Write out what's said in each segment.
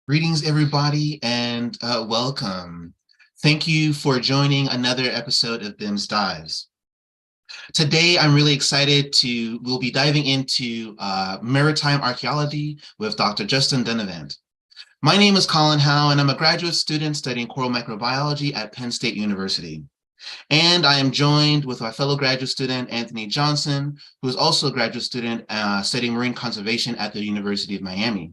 Greetings, everybody, and welcome. Thank you for joining another episode of BIMS Dives. Today, I'm really excited we'll be diving into maritime archaeology with Dr. Justin Donovan. My name is Colin Howe, and I'm a graduate student studying coral microbiology at Penn State University. And I am joined with my fellow graduate student, Anthony Johnson, who is also a graduate student studying marine conservation at the University of Miami.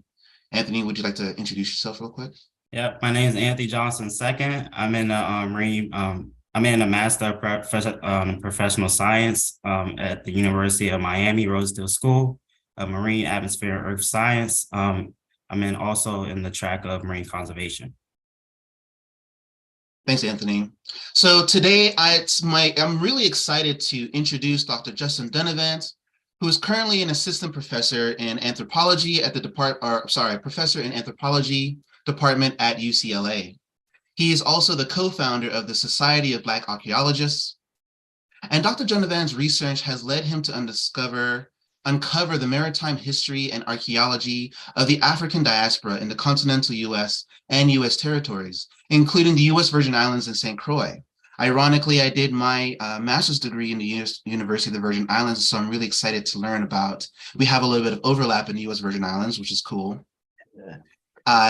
Anthony, would you like to introduce yourself real quick? Yeah, my name is Anthony Johnson II. I'm in the marine. I'm in a Master of Professional Science at the University of Miami Rosedale School of Marine Atmosphere and Earth Science. I'm also in the track of marine conservation. Thanks, Anthony. So today, I'm really excited to introduce Dr. Justin Donovan, who is currently an assistant professor in anthropology at the professor in anthropology department at UCLA. He is also the co-founder of the Society of Black Archaeologists. And Dr. Donovan's research has led him to uncover the maritime history and archaeology of the African diaspora in the continental US and US territories, including the US Virgin Islands and St. Croix. Ironically, I did my master's degree in the University of the Virgin Islands, so I'm really excited to learn about, we have a little bit of overlap in the US Virgin Islands, which is cool.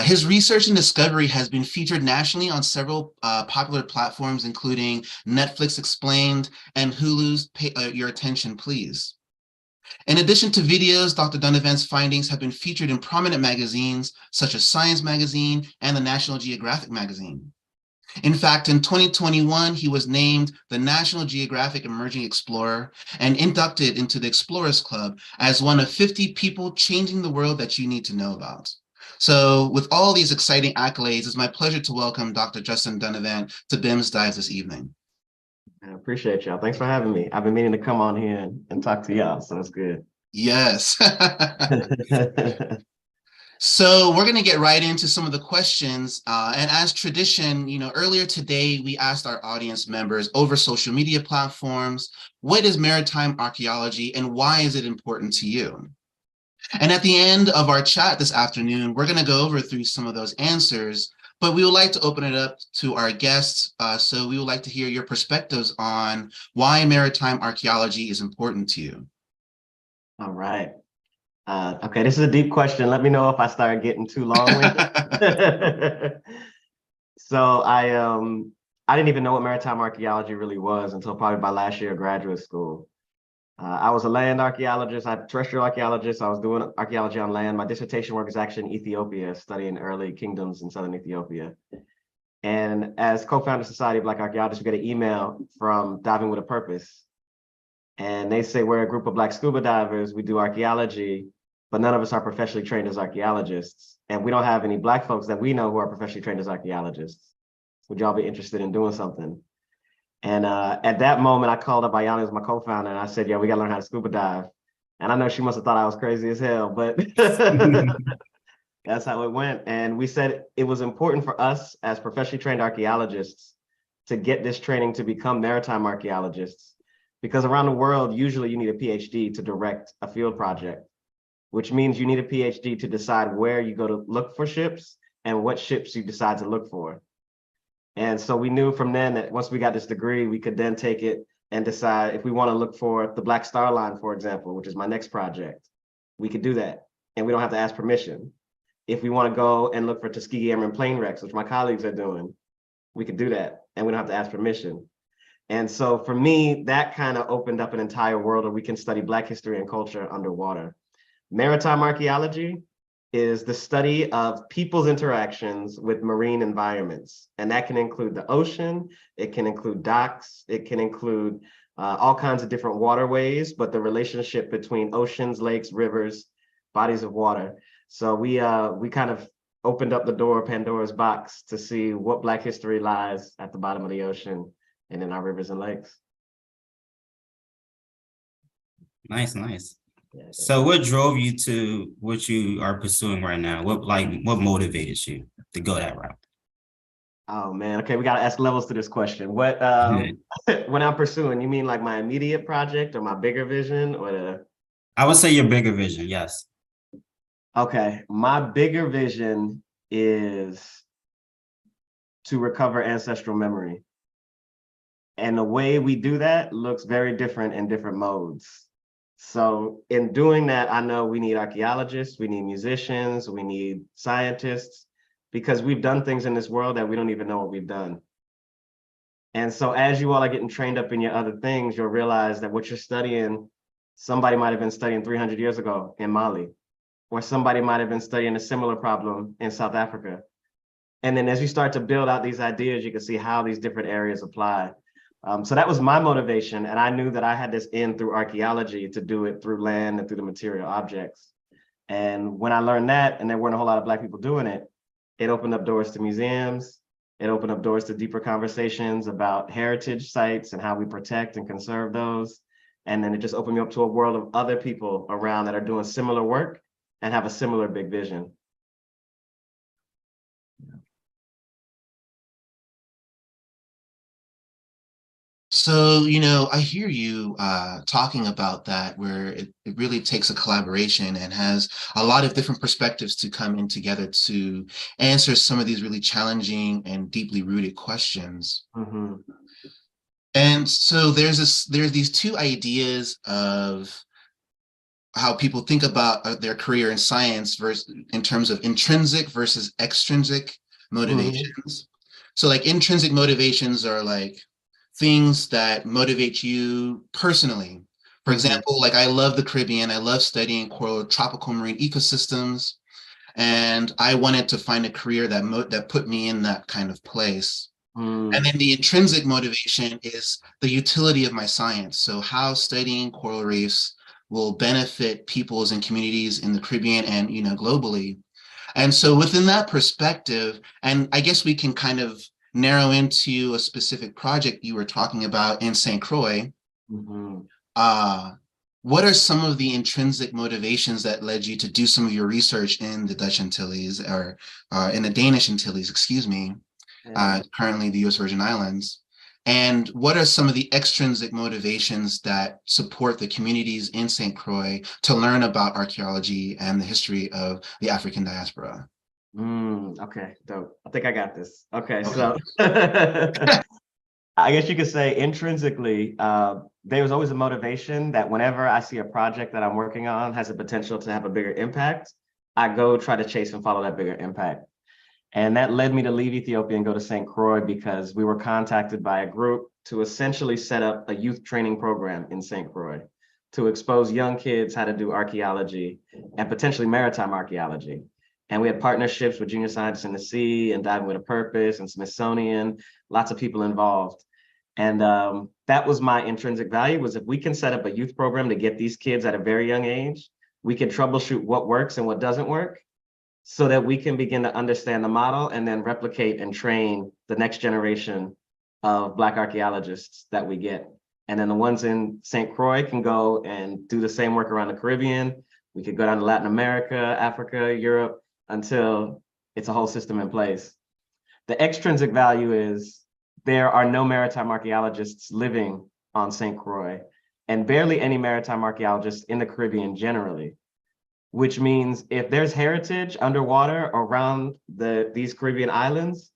His research and discovery has been featured nationally on several popular platforms, including Netflix Explained and Hulu's Your Attention, Please. In addition to videos, Dr. Dunnavant's findings have been featured in prominent magazines such as Science Magazine and the National Geographic magazine. In fact, in 2021, he was named the National Geographic Emerging Explorer and inducted into the Explorers Club as one of 50 people changing the world that you need to know about. So with all these exciting accolades, it's my pleasure to welcome Dr. Justin Donovan to BIMS Dives this evening. I appreciate y'all. Thanks for having me. I've been meaning to come on here and talk to y'all, so it's good. Yes. So we're going to get right into some of the questions. And as tradition, earlier today, we asked our audience members over social media platforms, what is maritime archaeology and why is it important to you? And at the end of our chat this afternoon, we're going to go over through some of those answers, but we would like to open it up to our guests. So we would like to hear your perspectives on why maritime archaeology is important to you. All right. Okay, this is a deep question. Let me know if I start getting too long-winded. So I didn't even know what maritime archaeology really was until probably by last year of graduate school. I was a land archaeologist, I'm a terrestrial archaeologist. I was doing archaeology on land. My dissertation work is actually in Ethiopia, studying early kingdoms in southern Ethiopia. And as co-founder of Society of Black Archaeologists, we get an email from Diving with a Purpose. And they say, we're a group of Black scuba divers, we do archaeology, but none of us are professionally trained as archaeologists. And we don't have any Black folks that we know who are professionally trained as archaeologists. Would y'all be interested in doing something? And at that moment, I called up Ayana as my co-founder, and I said, yeah, we got to learn how to scuba dive. And I know she must have thought I was crazy as hell, but that's how it went. And we said it was important for us as professionally trained archaeologists to get this training to become maritime archaeologists, because around the world, usually you need a PhD to direct a field project, which means you need a PhD to decide where you go to look for ships and what ships you decide to look for. And so we knew from then that once we got this degree, we could then take it and decide if we want to look for the Black Star Line, for example, which is my next project, we could do that. And we don't have to ask permission. If we want to go and look for Tuskegee Airmen plane wrecks, which my colleagues are doing, we could do that. And we don't have to ask permission. And so for me, that kind of opened up an entire world where we can study Black history and culture underwater. Maritime archaeology is the study of people's interactions with marine environments. And that can include the ocean, it can include docks, it can include all kinds of different waterways, but the relationship between oceans, lakes, rivers, bodies of water. So we kind of opened up the door of Pandora's box to see what Black history lies at the bottom of the ocean and in our rivers and lakes. Nice. So what drove you to what you are pursuing right now? What motivated you to go that route? Oh man, okay, we gotta ask levels to this question. What when I'm pursuing, you mean like my immediate project or my bigger vision or the? I would say your bigger vision, yes. Okay, my bigger vision is to recover ancestral memory. And the way we do that looks very different in different modes. So in doing that, I know we need archaeologists, we need musicians, we need scientists, because we've done things in this world that we don't even know what we've done. And so as you all are getting trained up in your other things, you'll realize that what you're studying, somebody might have been studying 300 years ago in Mali, or somebody might have been studying a similar problem in South Africa. And then as you start to build out these ideas, you can see how these different areas apply. So that was my motivation. And I knew that I had this in through archaeology to do it through land and through the material objects. And when I learned that, and there weren't a whole lot of Black people doing it, it opened up doors to museums. It opened up doors to deeper conversations about heritage sites and how we protect and conserve those. And then it just opened me up to a world of other people around that are doing similar work and have a similar big vision. So, you know, I hear you talking about that, where it really takes a collaboration and has a lot of different perspectives to come in together to answer some of these really challenging and deeply rooted questions. Mm-hmm. And so there's these two ideas of how people think about their career in science versus in terms of intrinsic versus extrinsic motivations. Mm-hmm. So like intrinsic motivations are like things that motivate you personally. For example, like I love the Caribbean, I love studying coral tropical marine ecosystems, and I wanted to find a career that put me in that kind of place. And then the intrinsic motivation is the utility of my science. So how studying coral reefs will benefit peoples and communities in the Caribbean and, you know, globally. And so within that perspective, and I guess we can kind of narrow into a specific project you were talking about in St. Croix. What are some of the intrinsic motivations that led you to do some of your research in the Dutch Antilles, or in the Danish Antilles, excuse me, currently the US Virgin Islands? And what are some of the extrinsic motivations that support the communities in St. Croix to learn about archaeology and the history of the African diaspora? Okay, dope. I think I got this. Okay. So I guess you could say intrinsically, there was always a motivation that whenever I see a project that I'm working on has a potential to have a bigger impact, I go try to chase and follow that bigger impact. And that led me to leave Ethiopia and go to St. Croix because we were contacted by a group to essentially set up a youth training program in St. Croix to expose young kids how to do archaeology and potentially maritime archaeology. And we had partnerships with Junior Scientists in the Sea and Diving with a Purpose and Smithsonian, lots of people involved. And that was my intrinsic value, was if we can set up a youth program to get these kids at a very young age, we can troubleshoot what works and what doesn't work so that we can begin to understand the model and then replicate and train the next generation of Black archaeologists that we get. And then the ones in St. Croix can go and do the same work around the Caribbean. We could go down to Latin America, Africa, Europe, until it's a whole system in place. The extrinsic value is there are no maritime archaeologists living on St. Croix and barely any maritime archaeologists in the Caribbean generally, which means if there's heritage underwater around these Caribbean islands,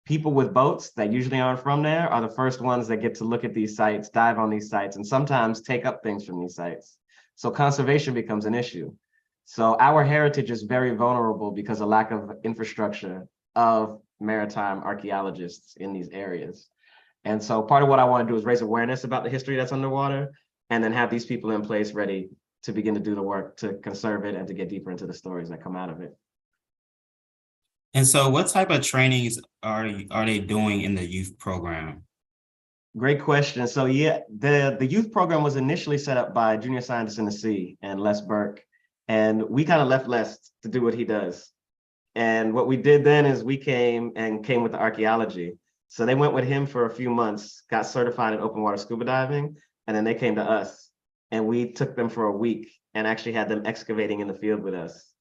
people with boats that usually aren't from there are the first ones that get to look at these sites, dive on these sites, and sometimes take up things from these sites. So conservation becomes an issue. So our heritage is very vulnerable because of lack of infrastructure of maritime archaeologists in these areas. And so part of what I want to do is raise awareness about the history that's underwater and then have these people in place ready to begin to do the work to conserve it and to get deeper into the stories that come out of it. And so what type of trainings are they doing in the youth program? Great question. So yeah, the youth program was initially set up by Junior Scientists in the Sea and Les Burke. And we kind of left Les to do what he does. And what we did then is we came with the archaeology. So they went with him for a few months, got certified in open water scuba diving, and then they came to us. And we took them for a week and actually had them excavating in the field with us.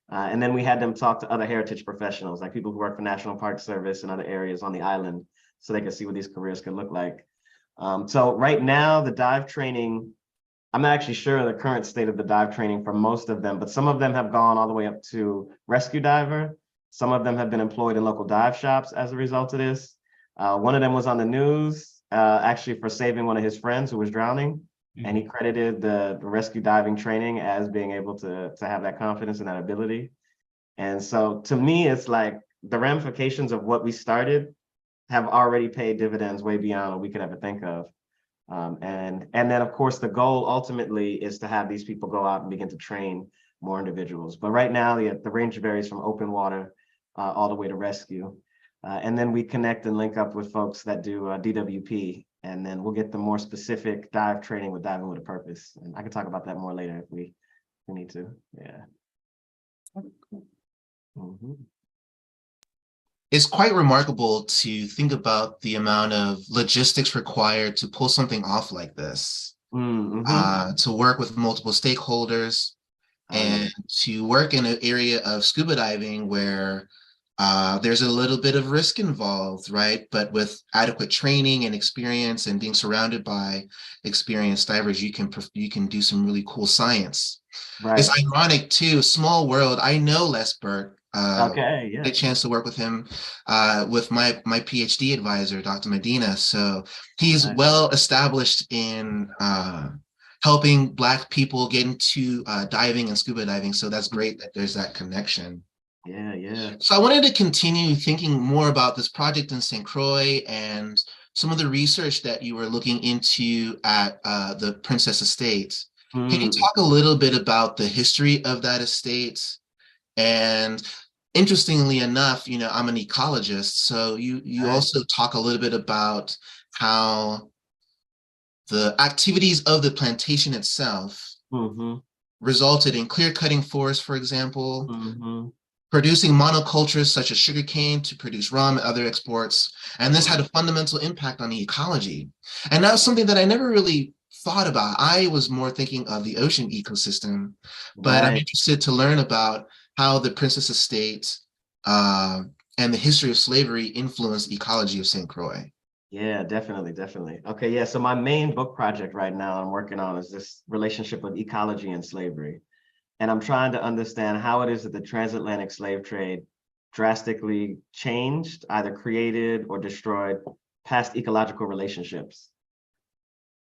And then we had them talk to other heritage professionals, like people who work for National Park Service and other areas on the island, so they could see what these careers could look like. So right now, the dive training, I'm not actually sure of the current state of the dive training for most of them, but some of them have gone all the way up to rescue diver. Some of them have been employed in local dive shops as a result of this. One of them was on the news, actually for saving one of his friends who was drowning. And he credited the rescue diving training as being able to have that confidence and that ability. And so to me, it's like the ramifications of what we started have already paid dividends way beyond what we could ever think of. And then, of course, the goal ultimately is to have these people go out and begin to train more individuals. But right now, the range varies from open water all the way to rescue. And then we connect and link up with folks that do DWP, and then we'll get the more specific dive training with Diving with a Purpose. And I can talk about that more later if we need to. Yeah. It's quite remarkable to think about the amount of logistics required to pull something off like this, to work with multiple stakeholders, and to work in an area of scuba diving where there's a little bit of risk involved, right? But with adequate training and experience and being surrounded by experienced divers, you can do some really cool science. Right. It's ironic too, small world. I know Les Burke. Okay, yeah. Had a chance to work with him with my PhD advisor, Dr. Medina. So he's well established in helping Black people get into diving and scuba diving. So that's great that there's that connection. Yeah. So I wanted to continue thinking more about this project in St. Croix and some of the research that you were looking into at the Princess Estate. Can you talk a little bit about the history of that estate? And interestingly enough, I'm an ecologist, so you also talk a little bit about how the activities of the plantation itself resulted in clear-cutting forests, for example, producing monocultures such as sugarcane to produce rum and other exports. And this had a fundamental impact on the ecology. And that was something that I never really thought about. I was more thinking of the ocean ecosystem, but I'm interested to learn about how the Princess Estate and the history of slavery influenced the ecology of St. Croix. Yeah, definitely. Okay, yeah, so my main book project right now I'm working on is this relationship of ecology and slavery. And I'm trying to understand how it is that the transatlantic slave trade drastically changed, either created or destroyed past ecological relationships.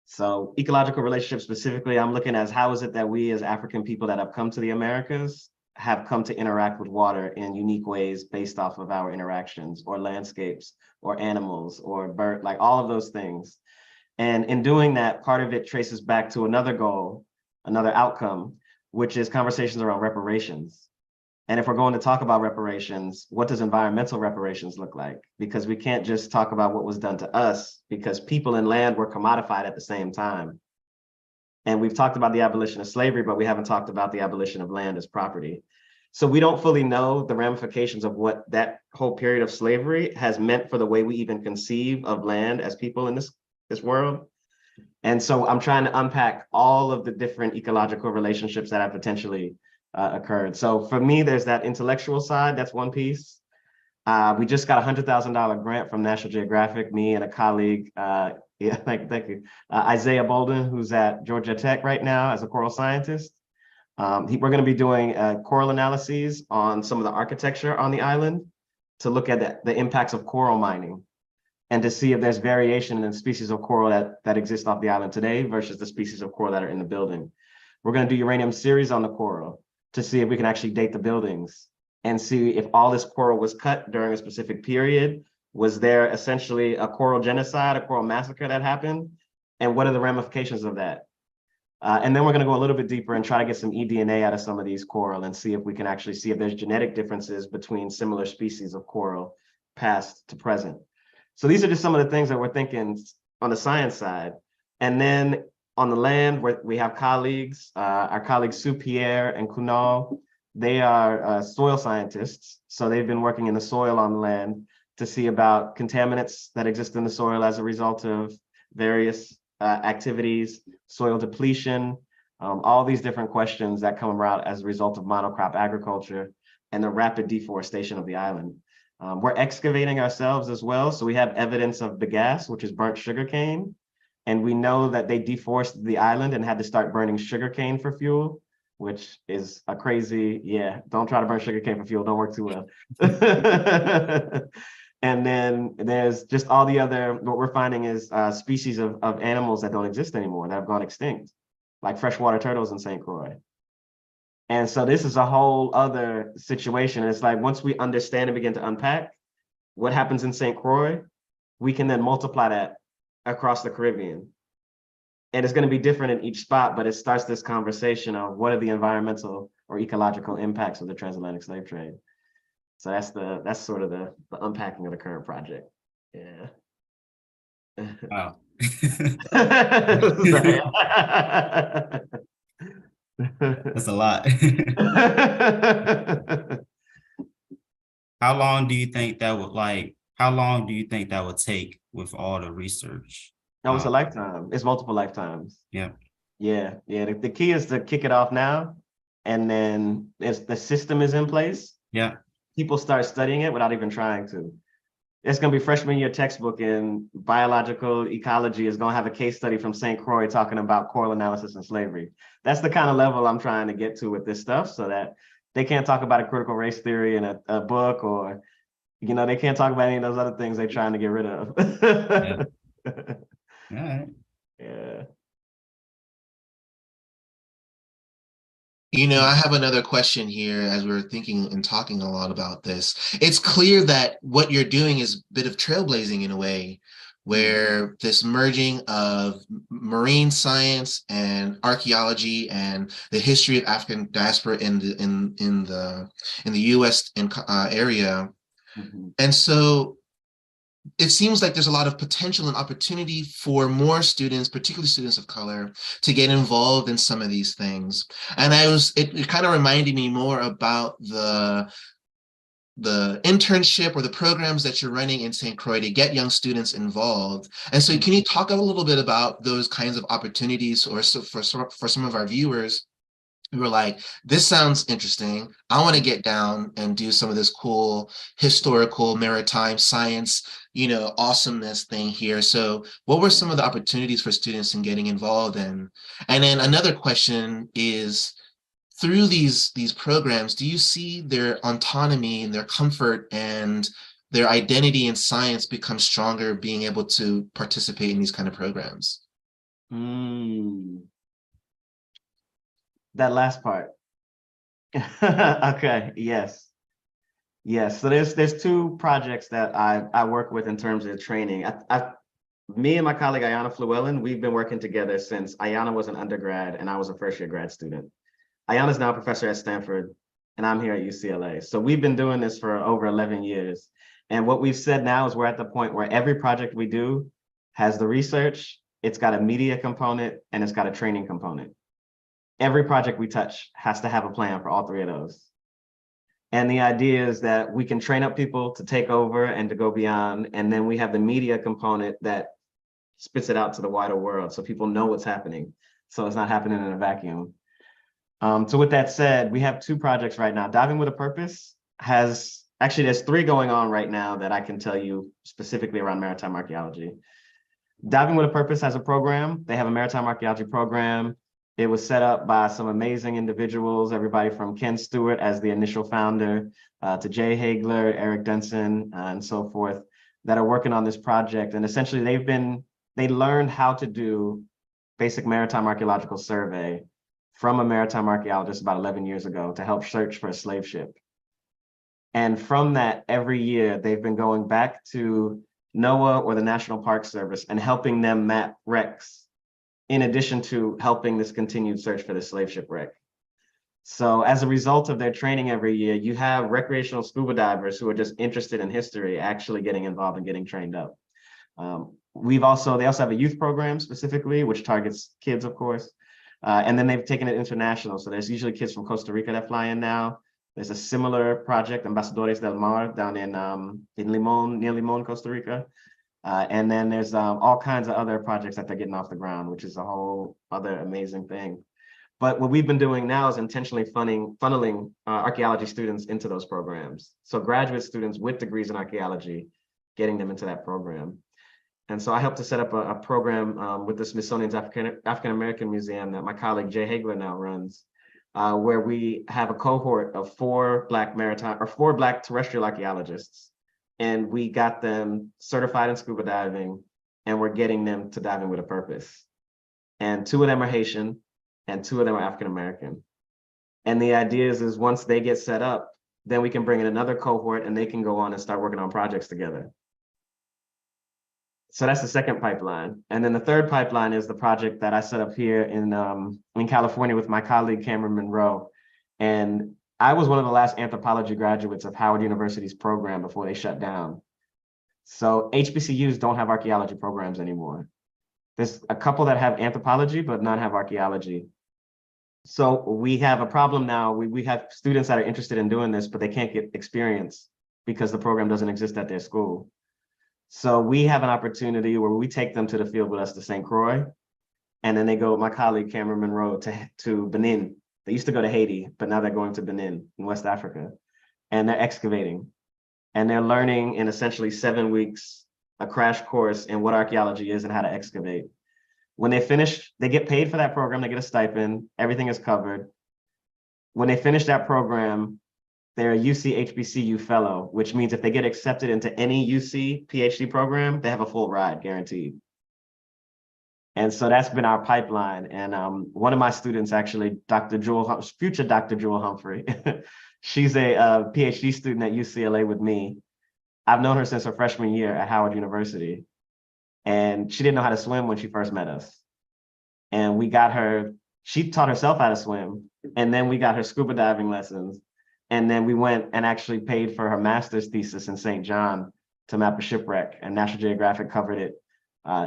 So ecological relationships specifically, I'm looking at how is it that we as African people that have come to the Americas have come to interact with water in unique ways based off of our interactions or landscapes or animals or bird, like all of those things. And in doing that, part of it traces back to another goal, another outcome, which is conversations around reparations. And if we're going to talk about reparations, what does environmental reparations look like? Because we can't just talk about what was done to us, because people and land were commodified at the same time. And we've talked about the abolition of slavery, but we haven't talked about the abolition of land as property. So we don't fully know the ramifications of what that whole period of slavery has meant for the way we even conceive of land as people in this world. And so I'm trying to unpack all of the different ecological relationships that have potentially occurred. So for me, there's that intellectual side. That's one piece. We just got a $100,000 grant from National Geographic, me and a colleague, thank you, Isaiah Bolden, who's at Georgia Tech right now as a coral scientist. We're going to be doing coral analyses on some of the architecture on the island to look at the impacts of coral mining and to see if there's variation in the species of coral that exist off the island today versus the species of coral that are in the building. We're going to do uranium series on the coral to see if we can actually date the buildings and see if all this coral was cut during a specific period. Was there essentially a coral genocide, a coral massacre that happened? And what are the ramifications of that? And then we're going to go a little bit deeper and try to get some eDNA out of some of these coral and see if we can actually see if there's genetic differences between similar species of coral past to present. So these are just some of the things that we're thinking on the science side. And then on the land, we have colleagues, our colleagues Sue Pierre and Kunal. They are soil scientists. So they've been working in the soil on the land to see about contaminants that exist in the soil as a result of various activities, soil depletion, all these different questions that come about as a result of monocrop agriculture and the rapid deforestation of the island. We're excavating ourselves as well. So we have evidence of bagasse, which is burnt sugarcane. And we know that they deforested the island and had to start burning sugarcane for fuel, which is a crazy, yeah, don't try to burn sugarcane for fuel, don't work too well. And then there's just all the other, what we're finding is species of animals that don't exist anymore, that have gone extinct, like freshwater turtles in St. Croix. And so this is a whole other situation. It's like, once we understand and begin to unpack what happens in St. Croix, we can then multiply that across the Caribbean. And it's going to be different in each spot, but it starts this conversation of what are the environmental or ecological impacts of the transatlantic slave trade. So that's sort of the unpacking of the current project. Yeah. Wow. That's a lot. How long do you think that would take with all the research? No, it's a lifetime. It's multiple lifetimes. Yeah. Yeah. The key is to kick it off now, and then as the system is in place, Yeah. people start studying it without even trying to. It's going to be freshman year textbook in biological ecology is going to have a case study from St. Croix talking about coral analysis and slavery. That's the kind of level I'm trying to get to with this stuff, so that they can't talk about a critical race theory in a book, or, they can't talk about any of those other things they're trying to get rid of. Yeah. All right. Yeah. I have another question here as we're thinking and talking a lot about this. It's clear that what you're doing is a bit of trailblazing in a way, where this merging of marine science and archaeology and the history of African diaspora in the U.S. area. Mm-hmm. And so it seems like there's a lot of potential and opportunity for more students, particularly students of color, to get involved in some of these things. And it kind of reminded me more about the internship or the programs that you're running in St. Croix to get young students involved. And so can you talk a little bit about those kinds of opportunities, or so for some of our viewers who were like, this sounds interesting, I want to get down and do some of this cool historical maritime science, awesomeness thing here. So what were some of the opportunities for students in getting involved in? And then another question is, through these programs, do you see their autonomy and their comfort and their identity in science become stronger, being able to participate in these kind of programs? That last part. Okay, yes. So there's two projects that I work with in terms of training. Me and my colleague Ayana Flewellen, we've been working together since Ayana was an undergrad and I was a first year grad student. Ayana's now a professor at Stanford and I'm here at UCLA. So we've been doing this for over 11 years. And what we've said now is we're at the point where every project we do has the research, it's got a media component, and it's got a training component. Every project we touch has to have a plan for all three of those. And the idea is that we can train up people to take over and to go beyond. And then we have the media component that spits it out to the wider world so people know what's happening. So it's not happening in a vacuum. So with that said, we have two projects right now. Diving with a Purpose there's three going on right now that I can tell you specifically around maritime archaeology. Diving with a Purpose has a program. They have a maritime archaeology program. It was set up by some amazing individuals, everybody from Ken Stewart as the initial founder, to Jay Hagler, Eric Denson, and so forth, that are working on this project. And essentially they learned how to do basic maritime archaeological survey from a maritime archaeologist about 11 years ago to help search for a slave ship. And from that, every year, they've been going back to NOAA or the National Park Service and helping them map wrecks, in addition to helping this continued search for the slave ship wreck. So as a result of their training every year, you have recreational scuba divers who are just interested in history actually getting involved and getting trained up. They also have a youth program specifically, which targets kids, of course. And then they've taken it international. So there's usually kids from Costa Rica that fly in now. There's a similar project, Embajadores del Mar, down in Limon, near Limon, Costa Rica. And then there's all kinds of other projects that they're getting off the ground, which is a whole other amazing thing. But what we've been doing now is intentionally funneling archaeology students into those programs. So graduate students with degrees in archaeology, getting them into that program. And so I helped to set up a program with the Smithsonian's African American Museum that my colleague Jay Hagler now runs, where we have a cohort of four Black terrestrial archaeologists, and we got them certified in scuba diving, and we're getting them to diving with a purpose. And two of them are Haitian, and two of them are African American. And the idea is once they get set up, then we can bring in another cohort, and they can go on and start working on projects together. So that's the second pipeline. And then the third pipeline is the project that I set up here in California with my colleague, Cameron Monroe. And I was one of the last anthropology graduates of Howard University's program before they shut down. So HBCUs don't have archaeology programs anymore. There's a couple that have anthropology, but none have archaeology. So we have a problem now. We have students that are interested in doing this, but they can't get experience because the program doesn't exist at their school. So we have an opportunity where we take them to the field with us to St. Croix, and then they go with my colleague Cameron Monroe to Benin. They used to go to Haiti, but now they're going to Benin in West Africa, and they're excavating. And they're learning in essentially 7 weeks, a crash course in what archaeology is and how to excavate. When they finish, they get paid for that program, they get a stipend, everything is covered. When they finish that program, they're a UC HBCU fellow, which means if they get accepted into any UC PhD program, they have a full ride guaranteed. And so that's been our pipeline. And one of my students, actually, future Dr. Jewel Humphrey, she's a PhD student at UCLA with me. I've known her since her freshman year at Howard University. And she didn't know how to swim when she first met us. And we got her, she taught herself how to swim. And then we got her scuba diving lessons. And then we went and actually paid for her master's thesis in St. John to map a shipwreck, and National Geographic covered it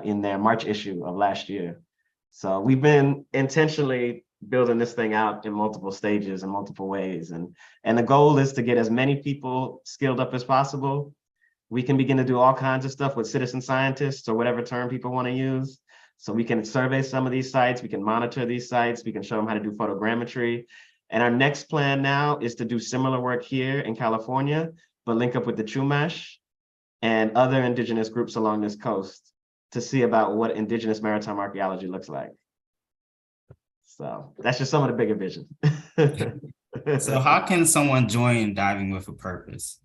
in their March issue of last year. So we've been intentionally building this thing out in multiple stages and multiple ways. And the goal is to get as many people skilled up as possible. We can begin to do all kinds of stuff with citizen scientists or whatever term people want to use. So we can survey some of these sites, we can monitor these sites, we can show them how to do photogrammetry. And our next plan now is to do similar work here in California, but link up with the Chumash and other indigenous groups along this coast to see about what indigenous maritime archaeology looks like. So that's just some of the bigger vision. So how can someone join Diving with a Purpose?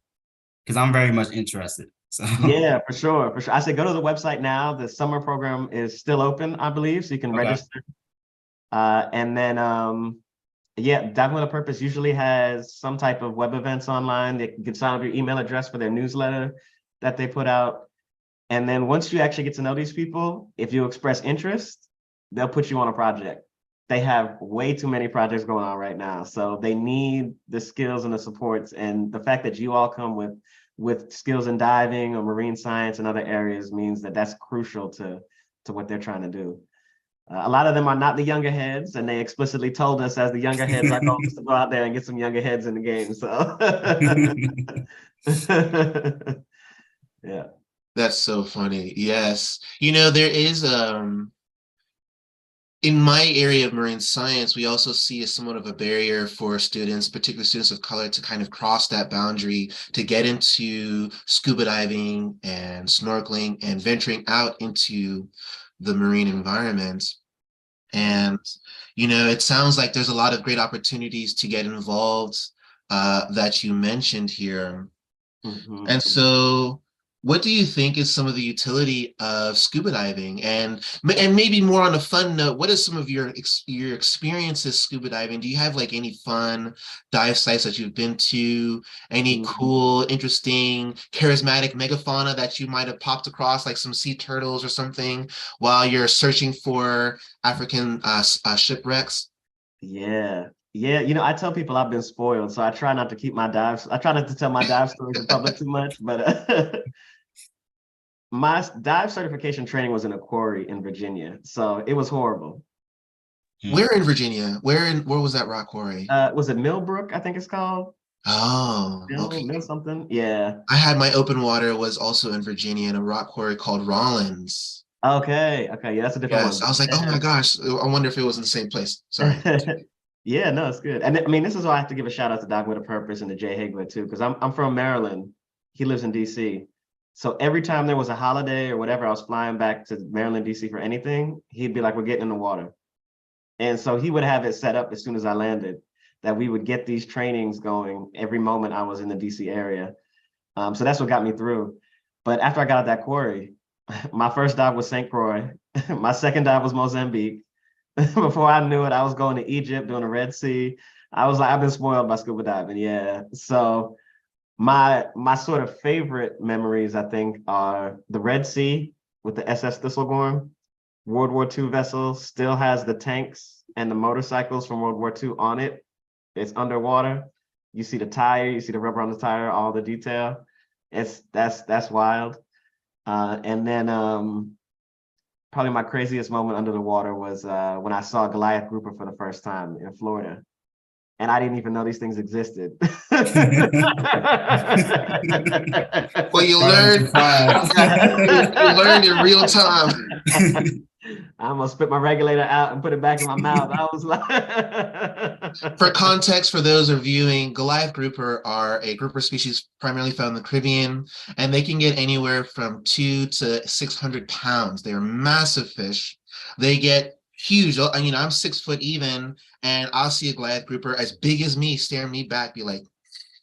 Because I'm very much interested. So. Yeah, for sure. I say go to the website now. The summer program is still open, I believe, so you can register. And then, yeah, Diving with a Purpose usually has some type of web events online. They can sign up your email address for their newsletter that they put out. And then once you actually get to know these people, if you express interest, they'll put you on a project. They have way too many projects going on right now. So they need the skills and the supports. And the fact that you all come with skills in diving or marine science and other areas means that that's crucial to what they're trying to do. A lot of them are not the younger heads, and they explicitly told us as the younger heads, our goal is to go out there and get some younger heads in the game. So, yeah. That's so funny. Yes. You know, there is, in my area of marine science, we also see somewhat of a barrier for students, particularly students of color, to kind of cross that boundary to get into scuba diving and snorkeling and venturing out into the marine environment. And, you know, it sounds like there's a lot of great opportunities to get involved that you mentioned here. Mm-hmm. And so what do you think is some of the utility of scuba diving? And maybe more on a fun note, what is some of your experiences scuba diving? Do you have like any fun dive sites that you've been to? Any cool, interesting, charismatic megafauna that you might have popped across, like some sea turtles or something, while you're searching for African shipwrecks? Yeah. Yeah, you know, I tell people I've been spoiled, so I try not to keep my dives. I try not to tell my dive stories in public too much, but my dive certification training was in a quarry in Virginia, so it was horrible. Where in Virginia? Where was that rock quarry? Was it Millbrook, I think it's called? Oh, okay. Mill something, yeah. I had my open water was also in Virginia in a rock quarry called Rollins. Okay, yeah, that's a different one. I was like, oh my gosh, I wonder if it was in the same place. Sorry. Yeah, no, it's good. And I mean, this is why I have to give a shout out to Diving with a Purpose and to Jay Hagler too, because I'm from Maryland. He lives in DC. So every time there was a holiday or whatever, I was flying back to Maryland, DC for anything, he'd be like, we're getting in the water. And so he would have it set up as soon as I landed. that we would get these trainings going every moment I was in the DC area. So that's what got me through. But after I got out that quarry, my first dive was St. Croix. My second dive was Mozambique. Before I knew it, I was going to Egypt, doing the Red Sea. I was like, I've been spoiled by scuba diving. Yeah. So my sort of favorite memories, I think, are the Red Sea with the SS Thistlegorm. World War II vessel, still has the tanks and the motorcycles from World War II on it. It's underwater. You see the tire, you see the rubber on the tire, all the detail. That's wild. And then probably my craziest moment under the water was when I saw a Goliath grouper for the first time in Florida. And I didn't even know these things existed. Well, you learned in real time. I almost spit my regulator out and put it back in my mouth. I was like, for context, for those reviewing, Goliath grouper are a grouper species primarily found in the Caribbean, and they can get anywhere from 200 to 600 pounds. They are massive fish. They get huge. You know, I'm 6 foot even, and I'll see a Goliath grouper as big as me staring me back, be like,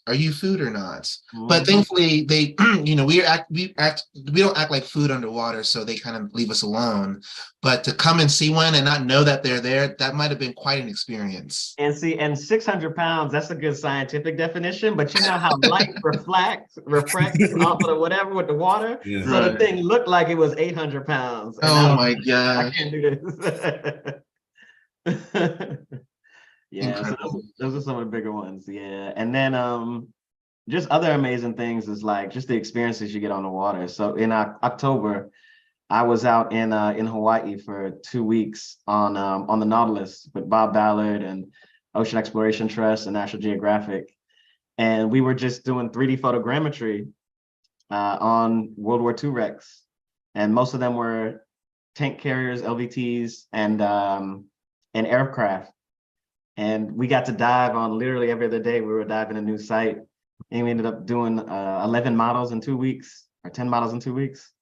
are you food or not? Mm-hmm. But thankfully they, you know, we don't act like food underwater, so they kind of leave us alone. But to come and see one and not know that they're there, that might have been quite an experience. And 600 pounds, that's a good scientific definition, but you know how light refracts off of whatever with the water? Yeah, so right. The thing looked like it was 800 pounds. Oh my God. I can't do this. Yeah, so those are some of the bigger ones. Yeah. And then just other amazing things is like just the experiences you get on the water. So in October, I was out in Hawaii for 2 weeks on the Nautilus with Bob Ballard and Ocean Exploration Trust and National Geographic. And we were just doing 3D photogrammetry on World War II wrecks. And most of them were tank carriers, LVTs, and aircraft. And we got to dive on literally every other day. We were diving a new site, and we ended up doing 11 models in 2 weeks, or 10 models in 2 weeks.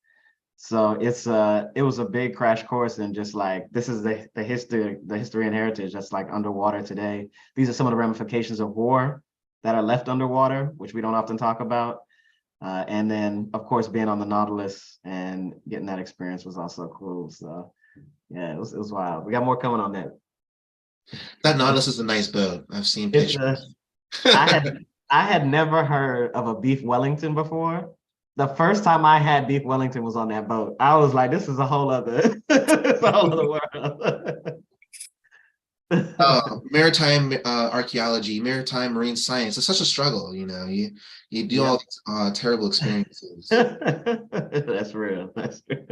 So it was a big crash course in just like, this is the history and heritage that's like underwater today. These are some of the ramifications of war that are left underwater, which we don't often talk about. And then, of course, being on the Nautilus and getting that experience was also cool. So yeah, it was wild. We got more coming on that. That Nautilus is a nice boat. I've seen pictures. I had never heard of a Beef Wellington before. The first time I had Beef Wellington was on that boat. I was like, this is a whole other, world. Maritime archaeology, maritime marine science. It's such a struggle, you know. You do all these terrible experiences. That's real. That's real.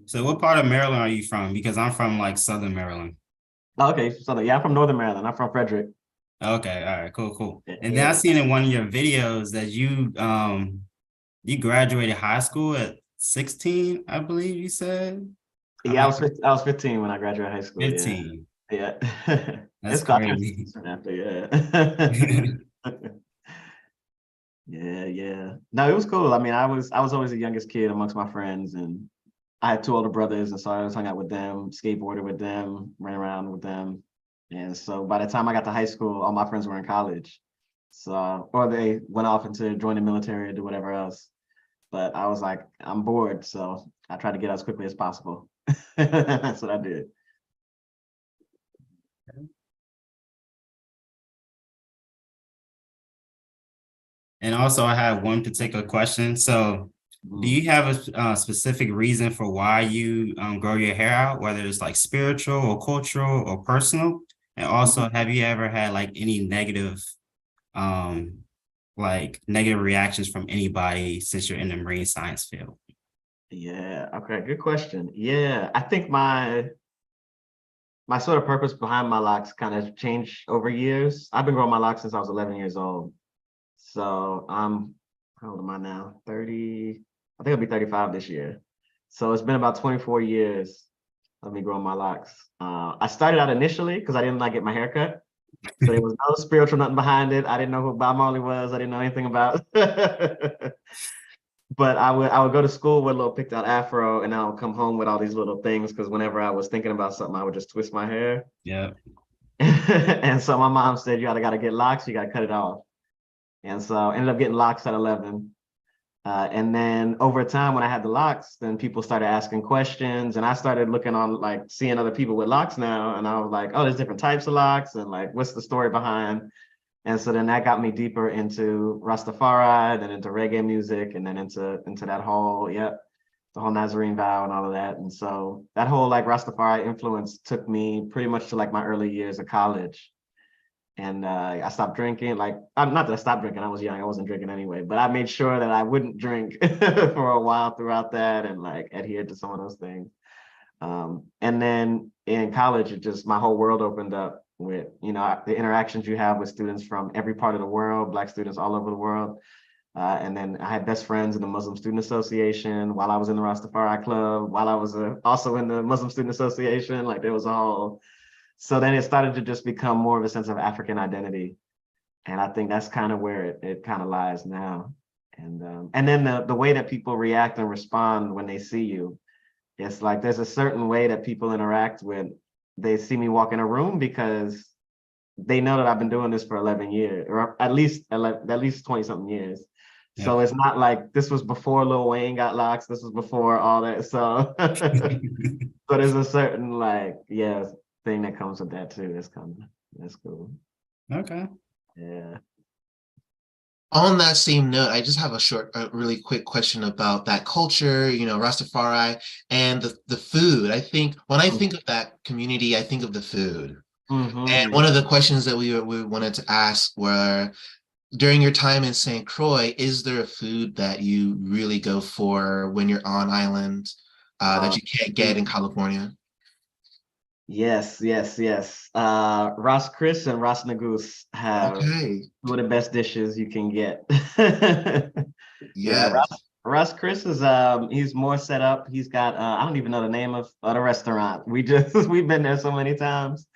So what part of Maryland are you from? Because I'm from like Southern Maryland. Okay, so yeah, I'm from Northern Maryland. I'm from Frederick. Okay, all right, cool. And then I seen in one of your videos that you graduated high school at 16, I believe you said. Yeah, I was 15 when I graduated high school. 15. Yeah. That's crazy. After, yeah. Yeah. No, it was cool. I mean, I was always the youngest kid amongst my friends, and I had 2 older brothers, and so I always hung out with them, skateboarded with them, ran around with them. And so by the time I got to high school, all my friends were in college. So, or they went off into join the military or do whatever else. But I was like, I'm bored. So I tried to get out as quickly as possible. That's what I did. And also I have one particular question. So do you have a specific reason for why you grow your hair out, whether it's like spiritual or cultural or personal? And also, have you ever had like any negative reactions from anybody since you're in the marine science field? Yeah, okay, good question. Yeah, I think my sort of purpose behind my locks kind of changed over years. I've been growing my locks since I was 11 years old. So how old am I now? 30, I think I'll be 35 this year. So it's been about 24 years of me growing my locks. I started out initially because I didn't like get my hair cut. So there was no spiritual nothing behind it. I didn't know who Bob Marley was. I didn't know anything about it. But I would go to school with a little picked out afro, and I would come home with all these little things because whenever I was thinking about something, I would just twist my hair. Yeah. And so my mom said, you either got to get locks, you got to cut it off. And so I ended up getting locks at 11. And then over time, when I had the locks, then people started asking questions, and I started looking on, like, seeing other people with locks now. And I was like, oh, there's different types of locks, and like, what's the story behind? And so then that got me deeper into Rastafari, then into reggae music, and then into that whole, the whole Nazarene vow and all of that. And so that whole like Rastafari influence took me pretty much to like my early years of college. And I stopped drinking. Like, not that I stopped drinking, I was young, I wasn't drinking anyway, but I made sure that I wouldn't drink for a while throughout that, and like adhered to some of those things. And then in college, it just, my whole world opened up with, the interactions you have with students from every part of the world, Black students all over the world. And then I had best friends in the Muslim Student Association while I was in the Rastafari Club, while I was also in the Muslim Student Association. Like, there was all. So then it started to just become more of a sense of African identity. And I think that's kind of where it kind of lies now. And then the way that people react and respond when they see you, it's like there's a certain way that people interact when they see me walk in a room, because they know that I've been doing this for 11 years, or at least 20 something years. Yeah. So it's not like this was before Lil Wayne got locks, this was before all that. So, so there's a certain thing that comes with that too. That's cool. Okay. Yeah. On that same note, I just have a really quick question about that culture, Rastafari, and the food. I think when I think of that community, I think of the food. Mm-hmm. And one of the questions that we wanted to ask were, during your time in St. Croix, is there a food that you really go for when you're on island that you can't get in California? Yes. Ras Chris and Ras Nagus have two of the best dishes you can get. Yeah, Ras Chris is he's more set up. He's got I don't even know the name of the restaurant. We've been there so many times.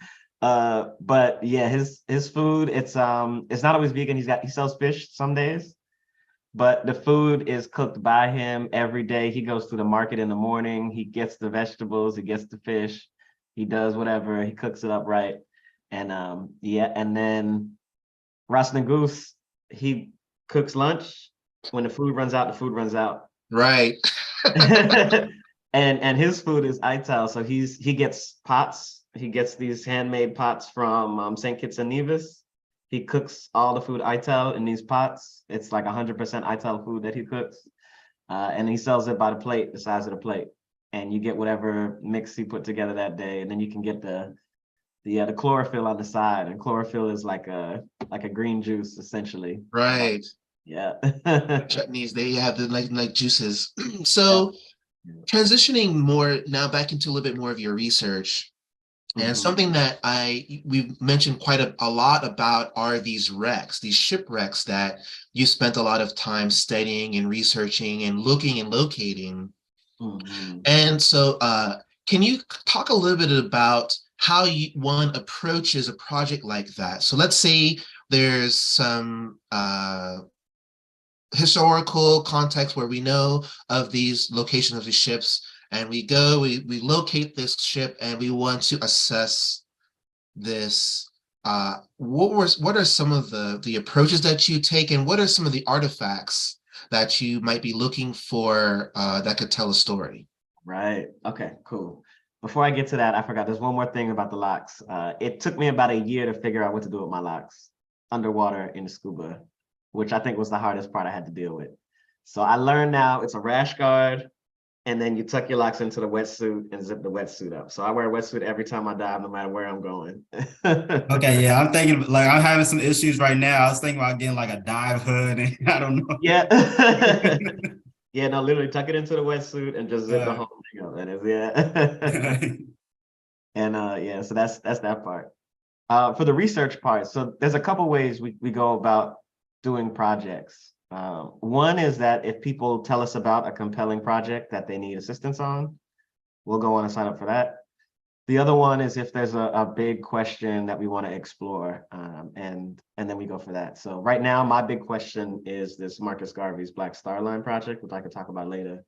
But yeah, his food, it's not always vegan. He sells fish some days, but the food is cooked by him every day. He goes to the market in the morning, he gets the vegetables, he gets the fish, he does whatever, he cooks it up right. And and then Ras Nagus, he cooks lunch. When the food runs out, the food runs out. Right. and his food is ital, so he gets pots. He gets these handmade pots from St. Kitts and Nevis. He cooks all the food ital in these pots. It's like 100% ital food that he cooks. And he sells it by the plate, the size of the plate. And you get whatever mix he put together that day. And then you can get the chlorophyll on the side. And chlorophyll is like a green juice, essentially. Right. Yeah. Chutneys, they have the like juices. So transitioning more now back into a little bit more of your research. And something that we've mentioned quite a lot about are these wrecks, these shipwrecks that you spent a lot of time studying and researching and looking and locating. And so can you talk a little bit about how one approaches a project like that? So let's say there's some historical context where we know of these locations of these ships, and we locate this ship and we want to assess this. What are some of the approaches that you take, and what are some of the artifacts that you might be looking for that could tell a story? Right. Okay, cool. Before I get to that, I forgot there's one more thing about the locks. It took me about a year to figure out what to do with my locks underwater in the scuba, which I think was the hardest part I had to deal with. So I learned now it's a rash guard, and then you tuck your locks into the wetsuit and zip the wetsuit up. So I wear a wetsuit every time I dive, no matter where I'm going. Okay, yeah, I'm thinking, like, I'm having some issues right now. I was thinking about getting like a dive hood, and I don't know. Yeah. Yeah, no, literally tuck it into the wetsuit and just zip the whole thing up. And and so that's that part. For the research part, so there's a couple ways we go about doing projects. One is that if people tell us about a compelling project that they need assistance on, we'll go on and sign up for that. The other one is if there's a big question that we want to explore, and then we go for that. So right now, my big question is this Marcus Garvey's Black Star Line project, which I could talk about later.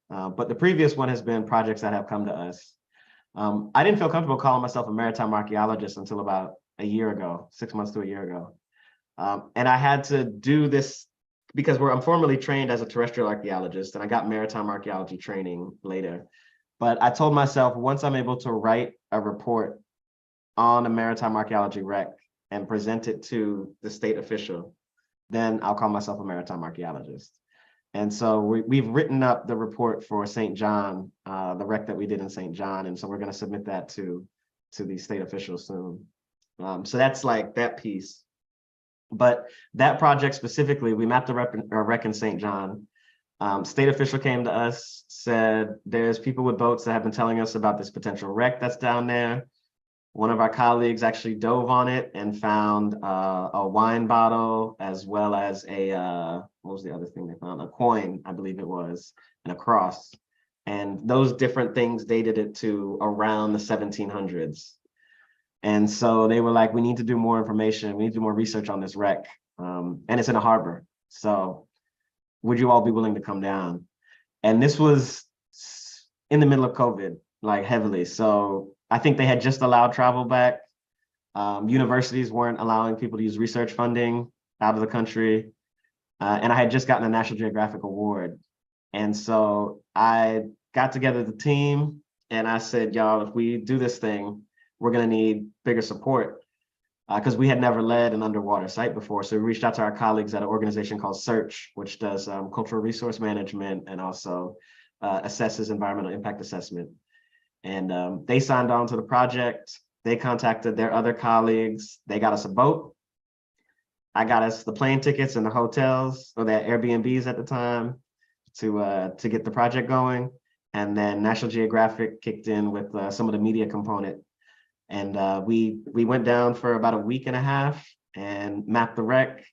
But the previous one has been projects that have come to us. I didn't feel comfortable calling myself a maritime archaeologist until about a year ago, 6 months to a year ago. And I had to do this because I'm formally trained as a terrestrial archaeologist, and I got maritime archaeology training later. But I told myself, once I'm able to write a report on a maritime archaeology wreck and present it to the state official, then I'll call myself a maritime archaeologist. And so we've written up the report for St. John, the wreck that we did in St. John. And so we're going to submit that to the state officials soon. So that's like that piece. But that project specifically, we mapped a wreck in St. John. State official came to us, said, there's people with boats that have been telling us about this potential wreck that's down there. One of our colleagues actually dove on it and found a wine bottle, as well as what was the other thing they found? A coin, I believe it was, and a cross. And those different things dated it to around the 1700s. And so they were like, we need to do more information. We need to do more research on this wreck. And it's in a harbor. So would you all be willing to come down? And this was in the middle of COVID, like heavily. So I think they had just allowed travel back. Universities weren't allowing people to use research funding out of the country. And I had just gotten a National Geographic award. And so I got together the team and I said, y'all, if we do this thing, we're going to need bigger support, because we had never led an underwater site before. So we reached out to our colleagues at an organization called Search, which does cultural resource management and also assesses environmental impact assessment. And they signed on to the project. They contacted their other colleagues. They got us a boat. I got us the plane tickets and the hotels, or the Airbnbs at the time, to get the project going. And then National Geographic kicked in with some of the media component. And we went down for about a week and a half and mapped the wreck.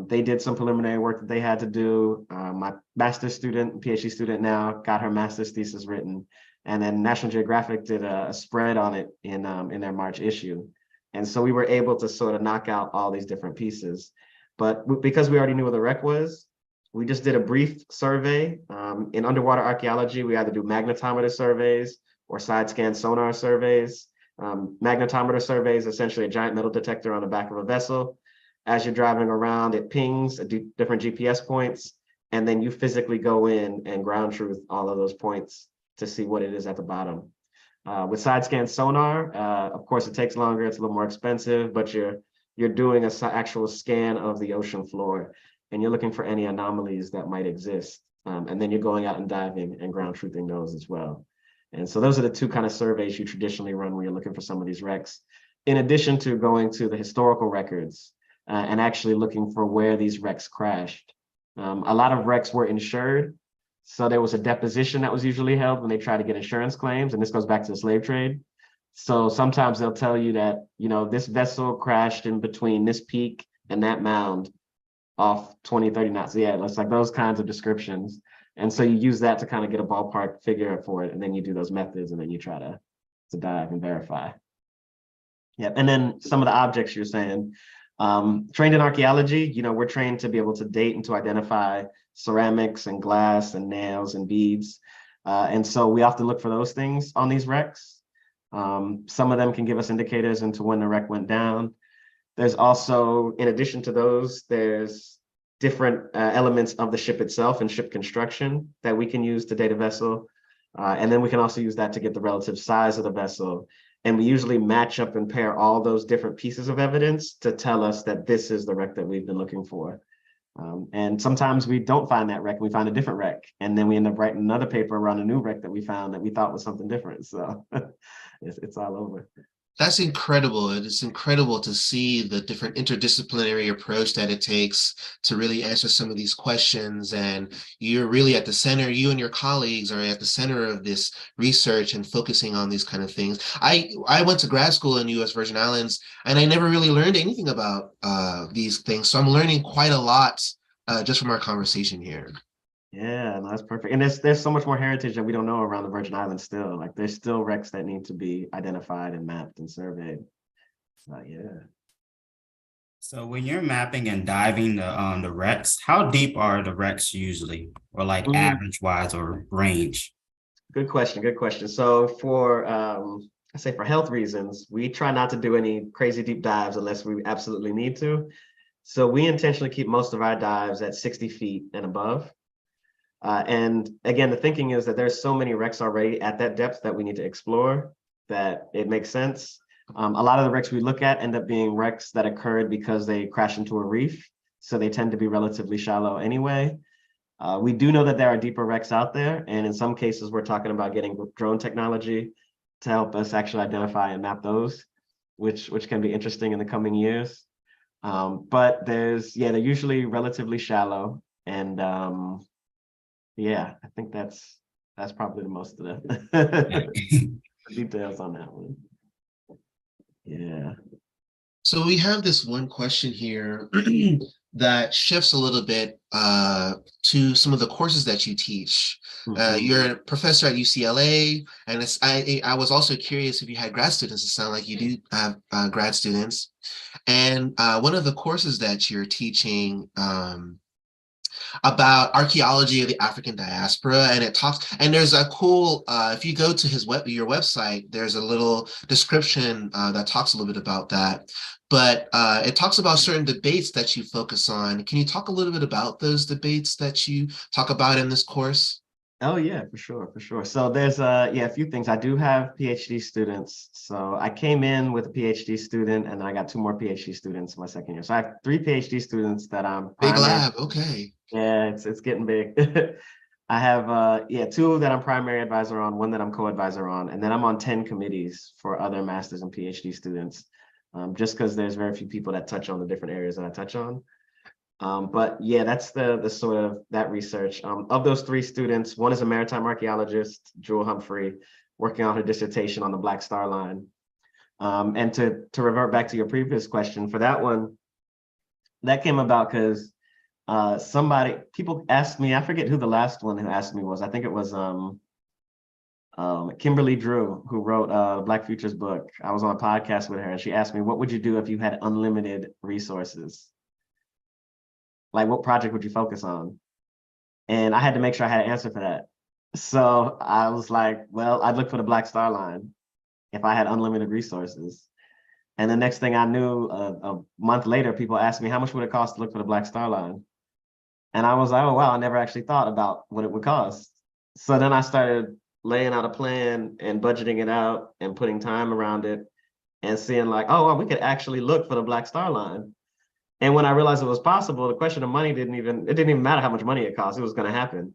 They did some preliminary work that they had to do. My master's student, PhD student now, got her master's thesis written. And then National Geographic did a spread on it in their March issue. And so we were able to sort of knock out all these different pieces. But because we already knew what the wreck was, we just did a brief survey. In underwater archaeology, we either do magnetometer surveys or side scan sonar surveys. Magnetometer surveys, essentially a giant metal detector on the back of a vessel. As you're driving around, it pings different GPS points, and then you physically go in and ground truth all of those points to see what it is at the bottom. With side scan sonar, of course, it takes longer, it's a little more expensive, but you're doing an actual scan of the ocean floor, and you're looking for any anomalies that might exist. And then you're going out and diving and ground truthing those as well. And so those are the two kind of surveys you traditionally run when you're looking for some of these wrecks, in addition to going to the historical records and actually looking for where these wrecks crashed. A lot of wrecks were insured. So there was a deposition that was usually held when they try to get insurance claims. And this goes back to the slave trade. So sometimes they'll tell you that, this vessel crashed in between this peak and that mound off 20, 30 knots. Yeah, it's like those kinds of descriptions. And so you use that to kind of get a ballpark figure for it. And then you do those methods and then you try to dive and verify. Yeah, and then some of the objects you're saying, trained in archaeology, we're trained to be able to date and to identify ceramics and glass and nails and beads. And so we often look for those things on these wrecks. Some of them can give us indicators into when the wreck went down. There's also, in addition to those, there's different elements of the ship itself and ship construction that we can use to date a vessel. And then we can also use that to get the relative size of the vessel. And we usually match up and pair all those different pieces of evidence to tell us that this is the wreck that we've been looking for. And sometimes we don't find that wreck, we find a different wreck. And then we end up writing another paper around a new wreck that we found that we thought was something different. So it's all over. That's incredible. It's incredible to see the different interdisciplinary approach that it takes to really answer some of these questions. And you're really at the center, you and your colleagues are at the center of this research and focusing on these kind of things. I went to grad school in US Virgin Islands, and I never really learned anything about these things. So I'm learning quite a lot just from our conversation here. Yeah, no, that's perfect. And there's so much more heritage that we don't know around the Virgin Islands still. Like there's still wrecks that need to be identified and mapped and surveyed. So yeah. So when you're mapping and diving the wrecks, how deep are the wrecks usually, or like average wise or range? Good question. Good question. So for I say for health reasons, we try not to do any crazy deep dives unless we absolutely need to. So we intentionally keep most of our dives at 60 feet and above. And again, the thinking is that there's so many wrecks already at that depth that we need to explore that it makes sense. A lot of the wrecks we look at end up being wrecks that occurred because they crash into a reef. So they tend to be relatively shallow anyway. We do know that there are deeper wrecks out there. And in some cases, we're talking about getting drone technology to help us actually identify and map those, which can be interesting in the coming years. But they're usually relatively shallow. And yeah, I think that's probably the most of the details on that one. Yeah. So we have this one question here that shifts a little bit to some of the courses that you teach. You're a professor at UCLA, and I was also curious if you had grad students. It sounds like you do have grad students. And one of the courses that you're teaching about archaeology of the African diaspora, and it talks, and there's a cool, if you go to your website, there's a little description that talks a little bit about that, but it talks about certain debates that you focus on. Can you talk a little bit about those debates that you talk about in this course? Oh yeah, for sure. So there's a few things. I do have PhD students. So I came in with a PhD student, and then I got 2 more PhD students my second year. So I have 3 PhD students that I'm Big lab, okay. Yeah, it's getting big. I have 2 that I'm primary advisor on, 1 that I'm co-advisor on, and then I'm on 10 committees for other master's and PhD students, just because there's very few people that touch on the different areas that I touch on. But yeah, that's the sort of that research. Of those 3 students, 1 is a maritime archaeologist, Jewel Humphrey, working on her dissertation on the Black Star Line. And to revert back to your previous question, for that one, that came about because people asked me, I forget who the last one who asked me was. I think it was Kimberly Drew, who wrote Black Futures book. I was on a podcast with her, and she asked me, what would you do if you had unlimited resources? Like, what project would you focus on? And I had to make sure I had an answer for that. So I was like, well, I'd look for the Black Star Line if I had unlimited resources. And the next thing I knew, a month later, people asked me, how much would it cost to look for the Black Star Line? And I was like, oh, wow, I never actually thought about what it would cost. So then I started laying out a plan and budgeting it out and putting time around it and seeing like, oh, well, we could actually look for the Black Star Line. And when I realized it was possible, the question of money didn't even matter how much money it cost. It was going to happen.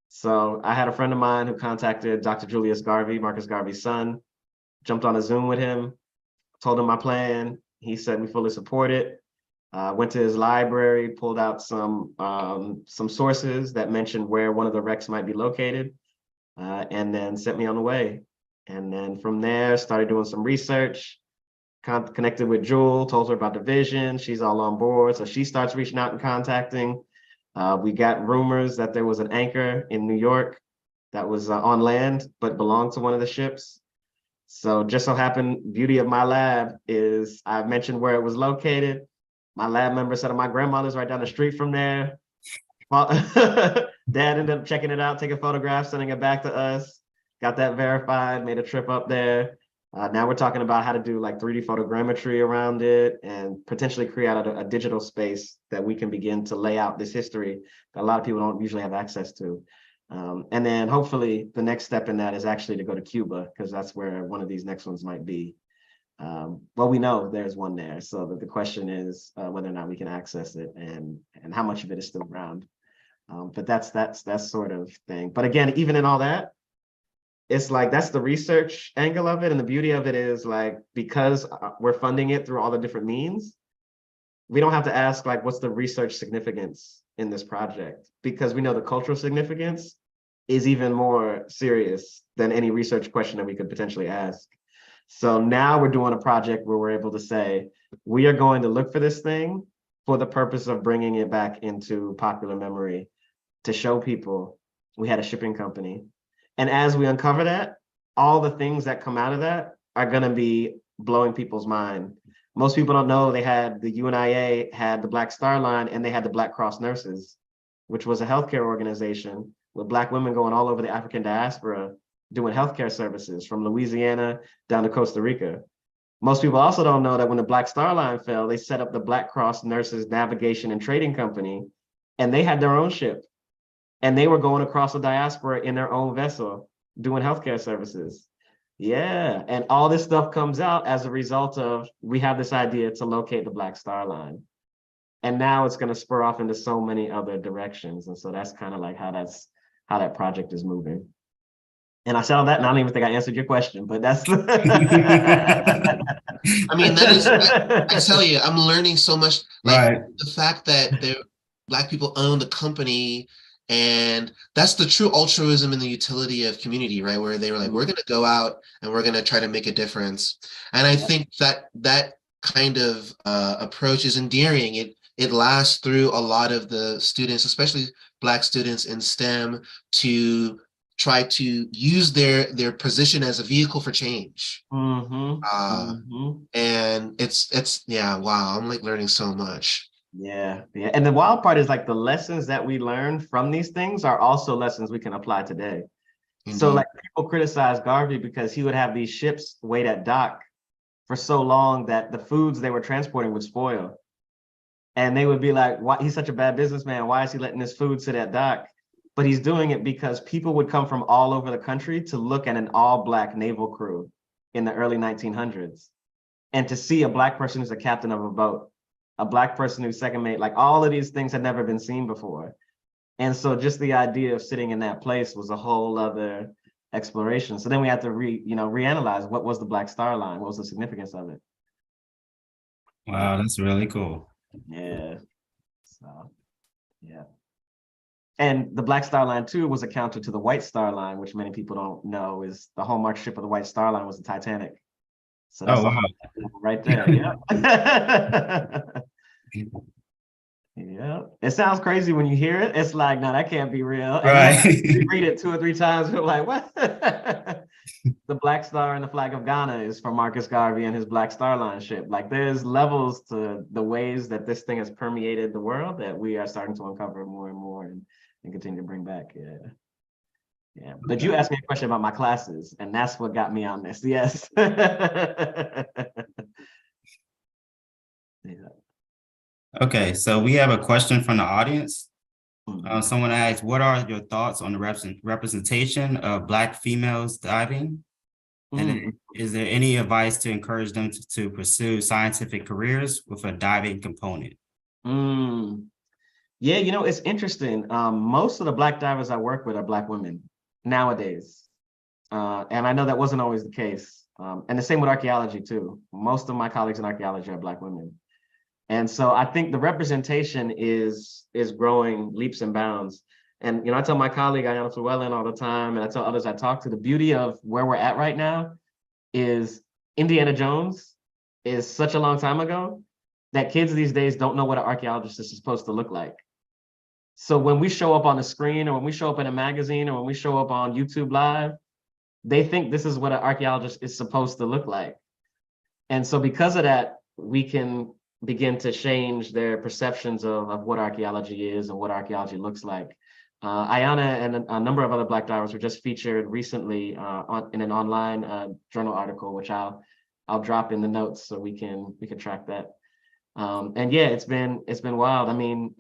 So I had a friend of mine who contacted Dr. Julius Garvey, Marcus Garvey's son, jumped on a Zoom with him, told him my plan. He said we fully support it. Went to his library, pulled out some sources that mentioned where one of the wrecks might be located, and then sent me on the way. And then from there, started doing some research. Connected with Jewel, told her about the vision. She's all on board. So she starts reaching out and contacting. We got rumors that there was an anchor in New York that was on land, but belonged to one of the ships. So just so happened, beauty of my lab is I mentioned where it was located. My lab member said, my grandmother's right down the street from there. Dad ended up checking it out, taking photographs, sending it back to us. Got that verified, made a trip up there. Now we're talking about how to do like 3D photogrammetry around it and potentially create a digital space that we can begin to lay out this history that a lot of people don't usually have access to. And then hopefully the next step in that is actually to go to Cuba, because that's where one of these next ones might be. Well, we know there's one there. So the question is whether or not we can access it and how much of it is still around. But that's sort of thing. But again, even in all that, it's like, that's the research angle of it. And the beauty of it is like, because we're funding it through all the different means, we don't have to ask like, what's the research significance in this project? Because we know the cultural significance is even more serious than any research question that we could potentially ask. So now we're doing a project where we're able to say, we are going to look for this thing for the purpose of bringing it back into popular memory to show people we had a shipping company. And as we uncover that, all the things that come out of that are going to be blowing people's mind. Most people don't know the UNIA had the Black Star Line, and they had the Black Cross Nurses, which was a healthcare organization with Black women going all over the African diaspora, doing healthcare services from Louisiana down to Costa Rica. Most people also don't know that when the Black Star Line fell, they set up the Black Cross Nurses Navigation and Trading Company, and they had their own ship. And they were going across the diaspora in their own vessel, doing healthcare services. Yeah, and all this stuff comes out as a result of, we have this idea to locate the Black Star Line. And now it's going to spur off into so many other directions. And so that's kind of like how that project is moving. And I said all that, and I don't even think I answered your question, but that's. I mean, that is, I tell you, I'm learning so much. Like the fact that Black people own the company, and that's the true altruism and the utility of community, right? Where they were like, we're going to go out and we're going to try to make a difference. And I think that kind of approach is endearing. It lasts through a lot of the students, especially Black students in STEM, to try to use their position as a vehicle for change. And it's yeah, wow, I'm like learning so much. Yeah. And the wild part is like the lessons that we learn from these things are also lessons we can apply today. Indeed. So like people criticize Garvey because he would have these ships wait at dock for so long that the foods they were transporting would spoil. And they would be like, why, he's such a bad businessman, why is he letting this food sit at dock? But he's doing it because people would come from all over the country to look at an all-Black naval crew in the early 1900s. And to see a Black person who's a captain of a boat, a Black person who's second mate, like all of these things had never been seen before. And so just the idea of sitting in that place was a whole other exploration. So then we had to reanalyze what was the Black Star Line, what was the significance of it. Wow, that's really cool. Yeah. So, yeah. And the Black Star Line too was a counter to the White Star Line, which many people don't know is the hallmark ship of the White Star Line was the Titanic. So that's right there. Yeah. Yeah. It sounds crazy when you hear it. It's like, no, that can't be real. And right. You read it 2 or 3 times, you're like, what? The Black Star and the flag of Ghana is from Marcus Garvey and his Black Star Line ship. Like there's levels to the ways that this thing has permeated the world that we are starting to uncover more and more and continue to bring back. Yeah. Yeah. But you asked me a question about my classes, and that's what got me on this. Yes. Yeah. Okay, so we have a question from the audience. Someone asked, what are your thoughts on the representation of Black females diving? And is there any advice to encourage them to pursue scientific careers with a diving component? Yeah, it's interesting. Most of the Black divers I work with are Black women nowadays. And I know that wasn't always the case. And the same with archaeology too. Most of my colleagues in archaeology are Black women. And so I think the representation is growing leaps and bounds. And, I tell my colleague, Ayanna Llewellyn, all the time, and I tell others I talk to, the beauty of where we're at right now is Indiana Jones is such a long time ago that kids these days don't know what an archaeologist is supposed to look like. So when we show up on the screen or when we show up in a magazine or when we show up on YouTube Live, they think this is what an archaeologist is supposed to look like. And so because of that, we can begin to change their perceptions of what archaeology is and what archaeology looks like. Ayanna and a number of other Black divers were just featured recently in an online journal article, which I'll drop in the notes so we can track that. And yeah, it's been wild. I mean,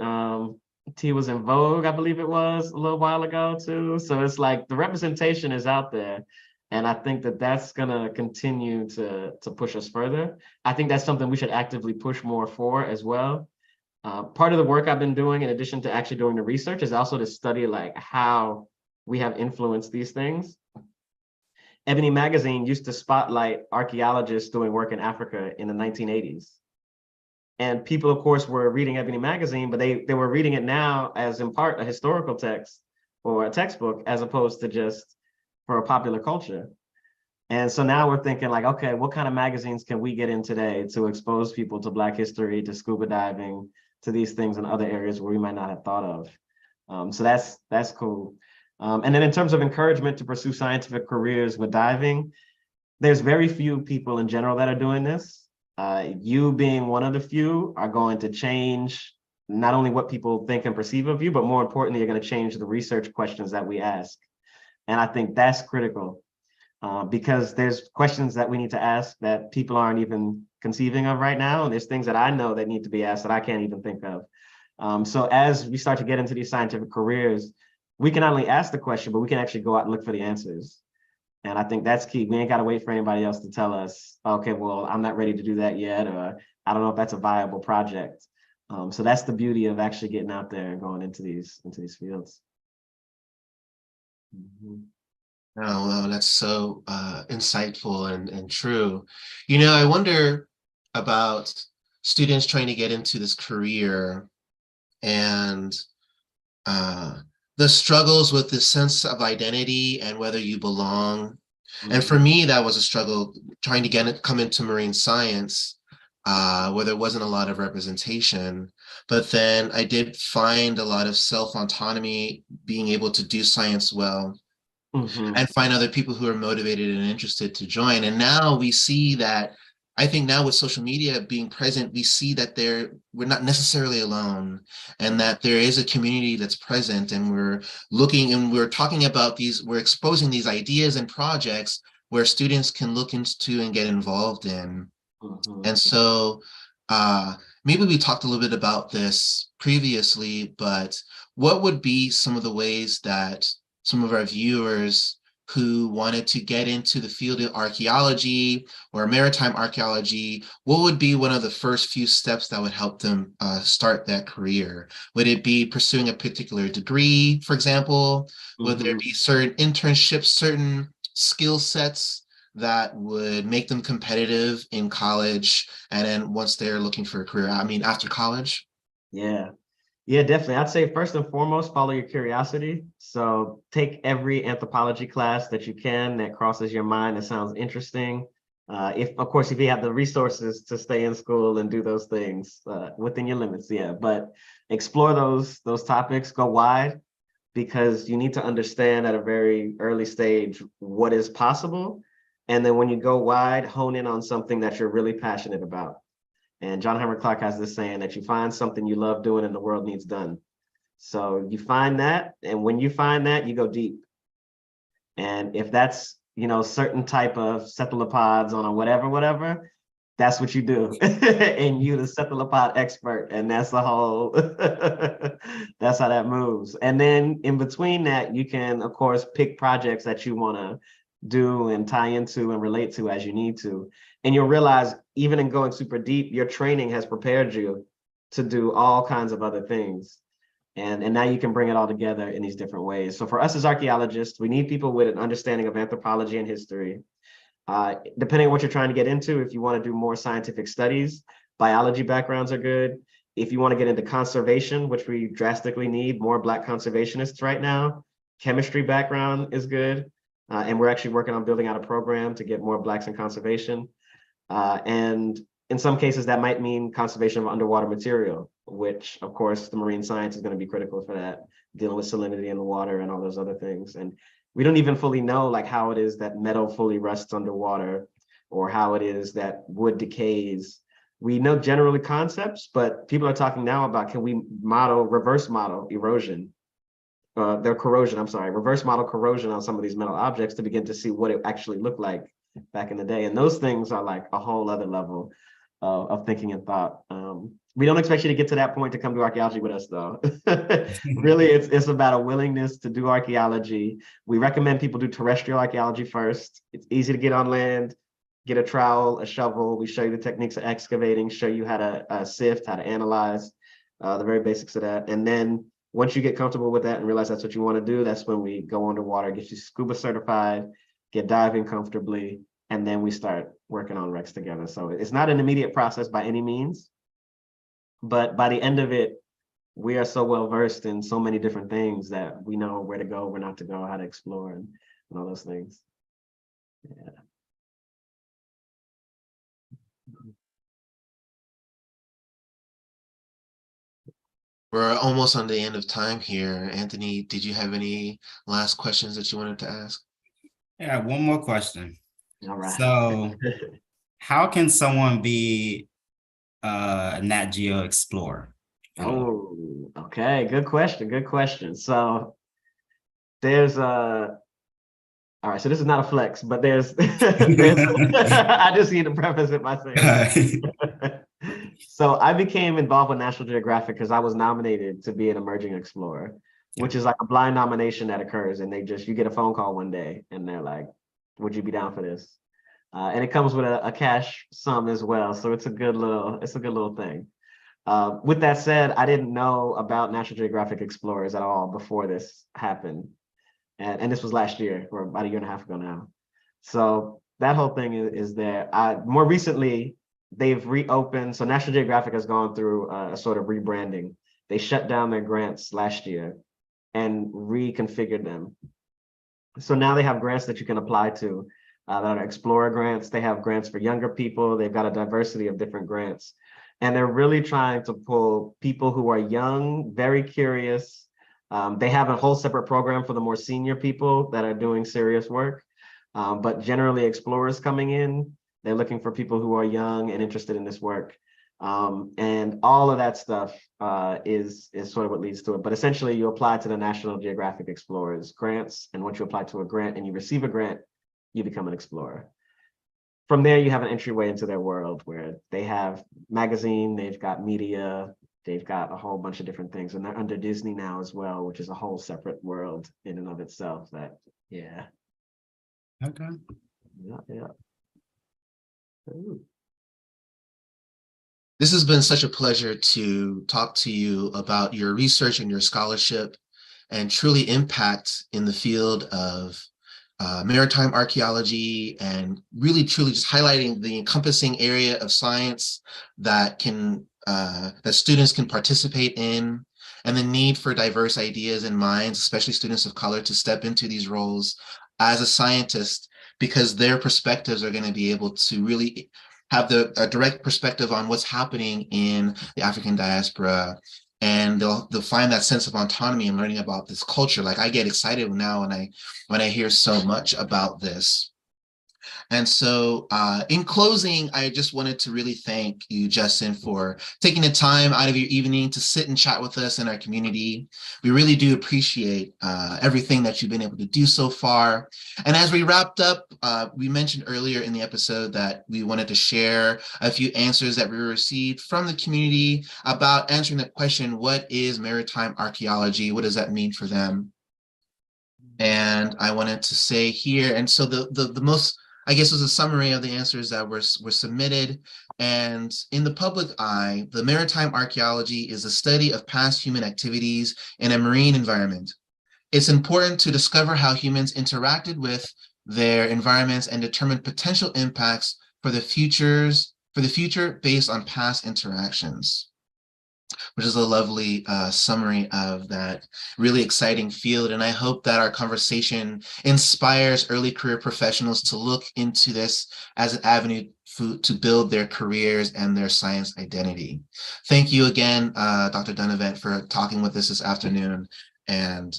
T was in Vogue, I believe it was a little while ago too. So it's like the representation is out there. And I think that that's going to continue to push us further. I think that's something we should actively push more for as well. Part of the work I've been doing, in addition to actually doing the research, is also to study like how we have influenced these things. Ebony Magazine used to spotlight archaeologists doing work in Africa in the 1980s. And people, of course, were reading Ebony Magazine, but they were reading it now as in part a historical text or a textbook, as opposed to just for a popular culture. And so now we're thinking like, okay, what kind of magazines can we get in today to expose people to Black history, to scuba diving, to these things in other areas where we might not have thought of. So that's cool. And then in terms of encouragement to pursue scientific careers with diving, there's very few people in general that are doing this. You being one of the few are going to change not only what people think and perceive of you, but more importantly, you're going to change the research questions that we ask. And I think that's critical because there's questions that we need to ask that people aren't even conceiving of right now. And there's things that I know that need to be asked that I can't even think of. So as we start to get into these scientific careers, we can not only ask the question, but we can actually go out and look for the answers. And I think that's key. We ain't got to wait for anybody else to tell us, okay, well, I'm not ready to do that yet, or I don't know if that's a viable project. So that's the beauty of actually getting out there and going into these fields. Oh, well, that's so insightful and true. You know, I wonder about students trying to get into this career and the struggles with the sense of identity and whether you belong. And for me, that was a struggle trying to come into marine science, where there wasn't a lot of representation. But then I did find a lot of self-autonomy, being able to do science well, and find other people who are motivated and interested to join. And now we see that, I think now with social media being present, we see that we're not necessarily alone, and that there is a community that's present, and we're looking and we're talking about we're exposing these ideas and projects where students can look into and get involved in. And so maybe we talked a little bit about this previously, but what would be some of the ways that some of our viewers who wanted to get into the field of archaeology or maritime archaeology, what would be one of the first few steps that would help them start that career? Would it be pursuing a particular degree, for example? Would there be certain internships, certain skill sets that would make them competitive in college, and then once they're looking for a career, I mean, after college? Yeah, definitely. I'd say first and foremost, follow your curiosity. So take every anthropology class that you can that crosses your mind, that sounds interesting. If you have the resources to stay in school and do those things within your limits, yeah. But explore those topics, go wide, because you need to understand at a very early stage what is possible. And then when you go wide, hone in on something that you're really passionate about. And John Henrik Clarke has this saying that you find something you love doing and the world needs done. So you find that, and when you find that, you go deep. And if that's, certain type of cephalopods on a whatever, that's what you do. And you the cephalopod expert, and that's the whole, that's how that moves. And then in between that, you can, of course, pick projects that you want to do and tie into and relate to as you need to. And you'll realize, even in going super deep, your training has prepared you to do all kinds of other things. And now you can bring it all together in these different ways. So for us as archaeologists, we need people with an understanding of anthropology and history. Depending on what you're trying to get into, if you want to do more scientific studies, biology backgrounds are good. If you want to get into conservation, which we drastically need more Black conservationists right now, chemistry background is good. And we're actually working on building out a program to get more Blacks in conservation. And in some cases, that might mean conservation of underwater material, which, of course, the marine science is going to be critical for that, dealing with salinity in the water and all those other things. And we don't even fully know like how it is that metal fully rusts underwater, or how it is that wood decays. We know generally concepts, but people are talking now about, can we reverse model erosion? Reverse model corrosion on some of these metal objects to begin to see what it actually looked like back in the day. And those things are like a whole other level of thinking and thought. We don't expect you to get to that point to come to archaeology with us, though. Really, it's about a willingness to do archaeology. We recommend people do terrestrial archaeology first. It's easy to get on land, get a trowel, a shovel. We show you the techniques of excavating, show you how to sift, how to analyze, the very basics of that. And then once you get comfortable with that and realize that's what you want to do, that's when we go underwater, get you scuba certified, get diving comfortably, and then we start working on wrecks together. So it's not an immediate process by any means, but by the end of it, we are so well versed in so many different things that we know where to go, where not to go, how to explore, and all those things. Yeah. We're almost on the end of time here. Anthony, did you have any last questions that you wanted to ask? Yeah, one more question. All right. So how can someone be a Nat Geo explorer? Oh, okay. Good question. So there's All right, so this is not a flex, but there's I just need to preface it by saying so I became involved with National Geographic because I was nominated to be an emerging explorer, which is like a blind nomination that occurs, and you get a phone call one day, and they're like, "Would you be down for this?" And it comes with a cash sum as well, so it's a good little thing. With that said, I didn't know about National Geographic Explorers at all before this happened, and this was last year, or about a year and a half ago now. So that whole thing is there. More recently, they've reopened. So National Geographic has gone through a sort of rebranding. They shut down their grants last year and reconfigured them. So now they have grants that you can apply to that are Explorer grants. They have grants for younger people. They've got a diversity of different grants. And they're really trying to pull people who are young, very curious. They have a whole separate program for the more senior people that are doing serious work. But generally, explorers coming in, they're looking for people who are young and interested in this work. And all of that stuff is sort of what leads to it. But essentially, you apply to the National Geographic Explorers grants. And once you apply to a grant and you receive a grant, you become an explorer. From there, you have an entryway into their world where they have magazine, they've got media, they've got a whole bunch of different things. And they're under Disney now as well, which is a whole separate world in and of itself that, yeah. Okay. Yeah. Ooh. This has been such a pleasure to talk to you about your research and your scholarship and truly impact in the field of maritime archaeology, and really truly just highlighting the encompassing area of science that that students can participate in, and the need for diverse ideas and minds, especially students of color, to step into these roles as a scientist, because their perspectives are going to be able to really have a direct perspective on what's happening in the African diaspora. And they'll find that sense of autonomy in learning about this culture. Like, I get excited now when I hear so much about this. And so in closing, I just wanted to really thank you, Justin, for taking the time out of your evening to sit and chat with us in our community. We really do appreciate everything that you've been able to do so far. And as we wrapped up, we mentioned earlier in the episode that we wanted to share a few answers that we received from the community about answering the question, what is maritime archaeology? What does that mean for them? And I wanted to say here, and so the most, I guess, was a summary of the answers that were submitted. And in the public eye, the maritime archaeology is the study of past human activities in a marine environment. It's important to discover how humans interacted with their environments and determine potential impacts for the future based on past interactions, which is a lovely summary of that really exciting field. And I hope that our conversation inspires early career professionals to look into this as an avenue to build their careers and their science identity. Thank you again, Dr. Dunnavant, for talking with us this afternoon, and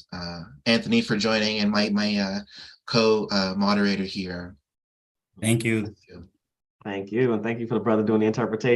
Anthony for joining, and my co-moderator here. Thank you. Thank you. And thank you for the brother doing the interpretation.